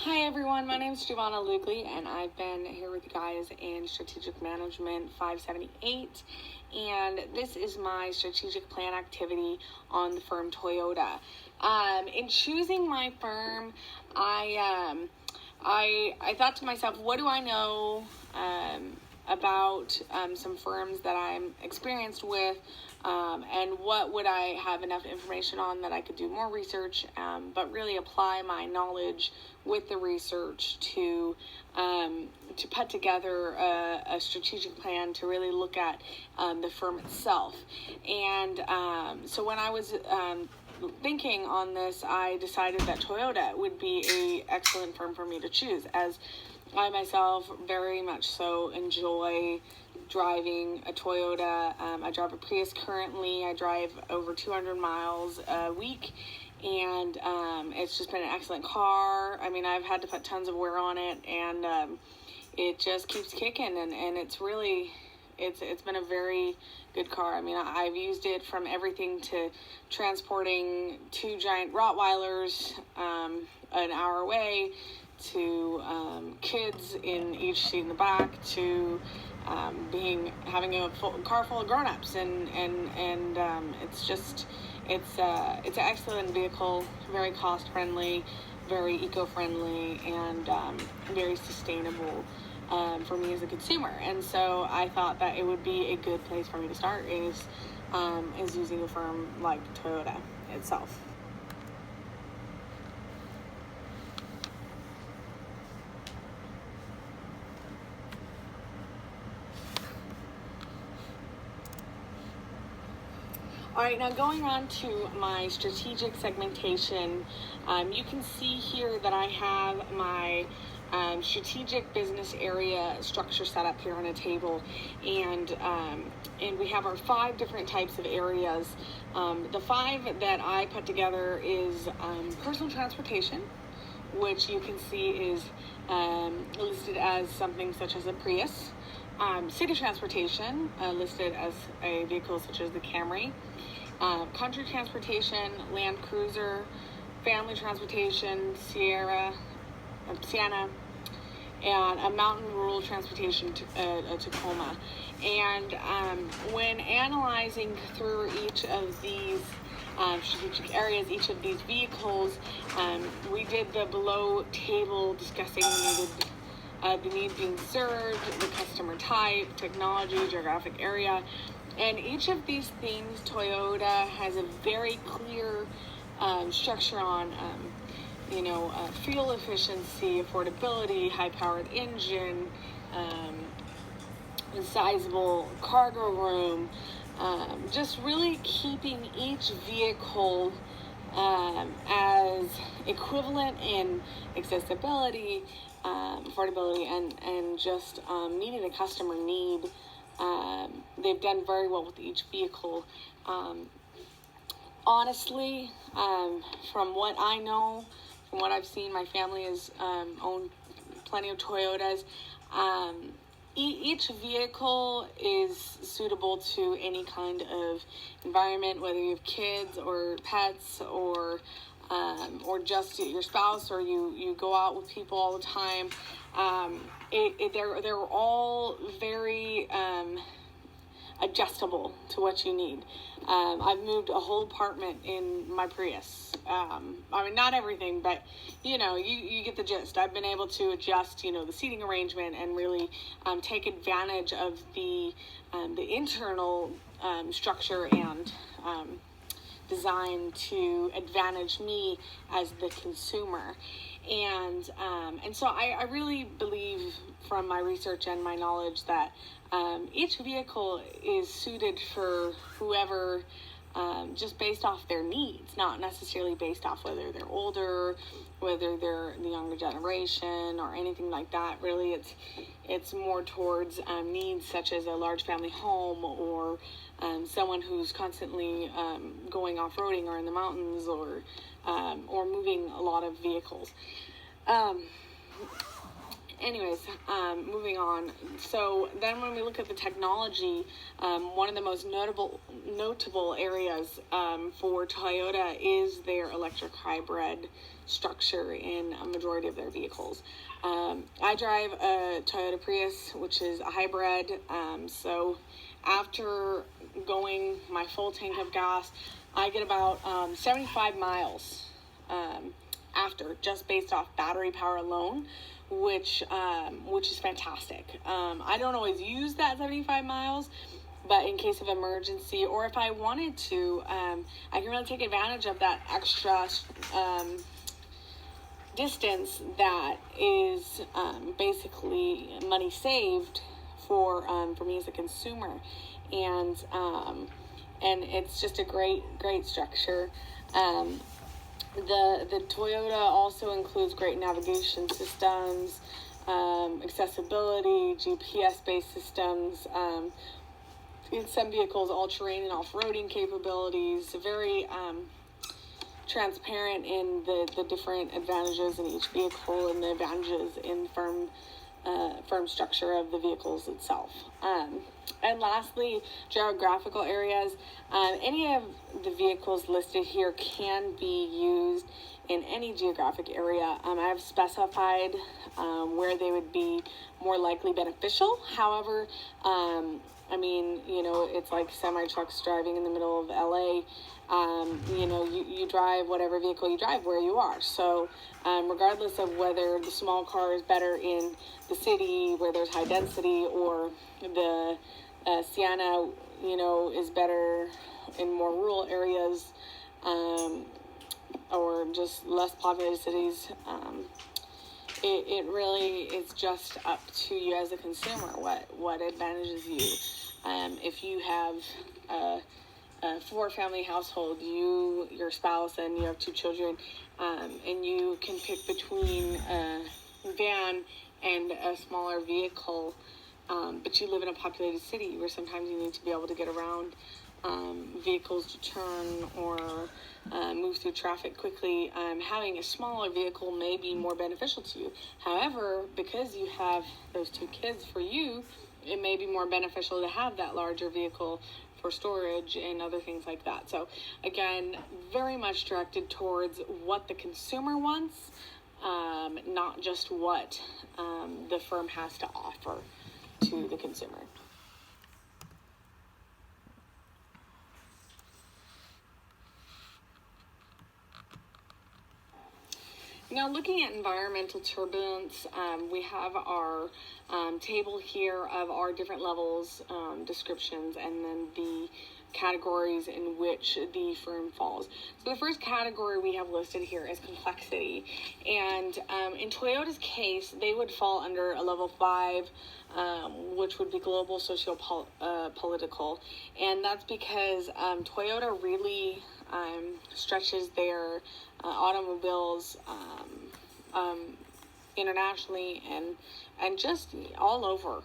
Hi everyone, my name is Giovanna Lugli and I've been here with you guys in Strategic Management 578, and this is my strategic plan activity on the firm Toyota. In choosing my firm, I thought to myself, what do I know about some firms that I'm experienced with, and what would I have enough information on that I could do more research, but really apply my knowledge with the research to put together a strategic plan to really look at the firm itself. And so when I was thinking on this, I decided that Toyota would be an excellent firm for me to choose, as I myself very much so enjoy driving a Toyota. I drive a Prius currently. I drive over 200 miles a week, and it's just been an excellent car. I mean, I've had to put tons of wear on it, and it just keeps kicking, and it's really, it's been a very good car. I mean, I've used it from everything to transporting two giant Rottweilers an hour away, to kids in each seat in the back, to having a car full of grown-ups, and it's an excellent vehicle, very cost-friendly, very eco-friendly, and very sustainable for me as a consumer. And so I thought that it would be a good place for me to start is using a firm like Toyota itself. All right, now going on to my strategic segmentation, you can see here that I have my strategic business area structure set up here on a table, and we have our 5 different types of areas. The 5 that I put together is personal transportation, which you can see is listed as something such as a Prius. City transportation, listed as a vehicle such as the Camry. Country transportation, Land Cruiser. Family transportation, Sienna. And a mountain rural transportation, a Tacoma. And when analyzing through each of these strategic areas, each of these vehicles, we did the below table discussing the need being served, the customer type, technology, geographic area. And each of these things, Toyota has a very clear structure on, fuel efficiency, affordability, high-powered engine, sizable cargo room, just really keeping each vehicle as equivalent in accessibility, affordability, and just meeting the customer need. They've done very well with each vehicle. Honestly, from what I know, from what I've seen, my family has owned plenty of Toyotas. Each vehicle is suitable to any kind of environment, whether you have kids or pets, or just your spouse, or you go out with people all the time. They're all very adjustable to what you need. I've moved a whole apartment in my Prius. I mean, not everything, but you get the gist. I've been able to adjust, the seating arrangement, and really take advantage of the internal structure and design to advantage me as the consumer. And so I really believe, from my research and my knowledge, that each vehicle is suited for whoever, just based off their needs, not necessarily based off whether they're older, whether they're the younger generation, or anything like that. Really, it's more towards needs such as a large family home, or someone who's constantly going off-roading or in the mountains, or moving a lot of vehicles. Anyways, moving on. So then when we look at the technology, one of the most notable areas for Toyota is their electric hybrid structure in a majority of their vehicles. I drive a Toyota Prius, which is a hybrid. So after going my full tank of gas, I get about 75 miles after, just based off battery power alone, which is fantastic. I don't always use that 75 miles, but in case of emergency, or if I wanted to, I can really take advantage of that extra distance that is basically money saved for me as a consumer, and it's just a great structure. The Toyota also includes great navigation systems, accessibility, GPS-based systems, in some vehicles, all-terrain and off-roading capabilities, very transparent in the different advantages in each vehicle and the advantages in firm structure of the vehicles itself. And lastly, geographical areas. Any of the vehicles listed here can be used in any geographic area. I have specified where they would be more likely beneficial. However, it's like semi-trucks driving in the middle of LA. You drive whatever vehicle you drive where you are. So regardless of whether the small car is better in the city where there's high density, or the Sienna, is better in more rural areas, or just less populated cities, it really is just up to you as a consumer what advantages you. If you have a four-family household, your spouse, and you have two children, and you can pick between a van and a smaller vehicle, but you live in a populated city where sometimes you need to be able to get around vehicles to turn or move through traffic quickly, having a smaller vehicle may be more beneficial to you. However, because you have those two kids, for you, it may be more beneficial to have that larger vehicle for storage and other things like that. So again, very much directed towards what the consumer wants, not just what the firm has to offer to the consumer. Now, looking at environmental turbulence, we have our table here of our different levels, descriptions, and then the categories in which the firm falls. So the first category we have listed here is complexity. And in Toyota's case, they would fall under a level 5, which would be global socio-political. And that's because Toyota really stretches their automobiles internationally and just all over.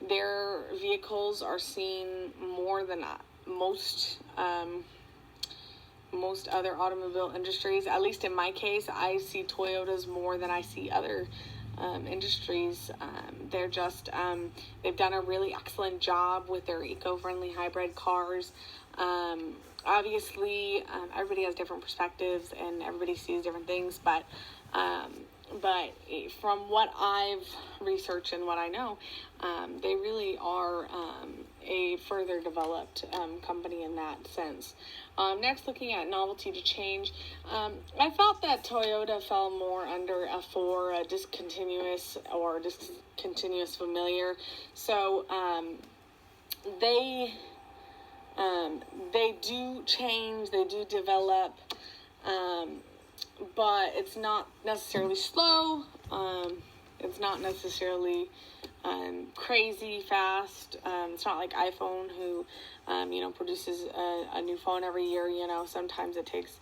Their vehicles are seen more than most other automobile industries. At least in my case, I see Toyotas more than I see other industries. They're just they've done a really excellent job with their eco-friendly hybrid cars. Obviously, everybody has different perspectives and everybody sees different things, but from what I've researched and what I know, they really are a further developed company in that sense. Next, looking at novelty to change, I felt that Toyota fell more under a 4, a discontinuous or discontinuous familiar. So they do change, they do develop, but it's not necessarily slow. It's not necessarily crazy fast. It's not like iPhone, who produces a new phone every year. Sometimes it takes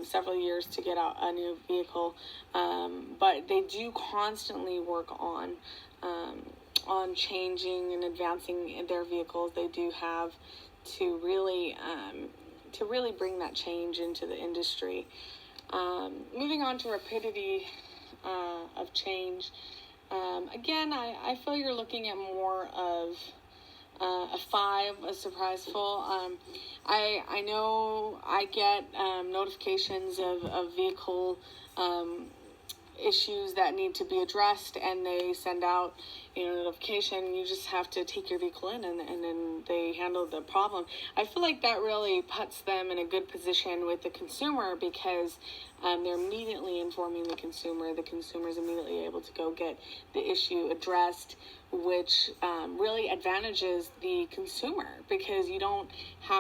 several years to get out a new vehicle, but they do constantly work on changing and advancing in their vehicles. They do have to really bring that change into the industry. Moving on to rapidity of change. Again, I feel you're looking at more of a 5, a surprise full. I know I get notifications of vehicle issues that need to be addressed, and they send out notification. You just have to take your vehicle in, and then they handle the problem. I feel like that really puts them in a good position with the consumer, because they're immediately informing the consumer. The consumer is immediately able to go get the issue addressed, which really advantages the consumer, because you don't have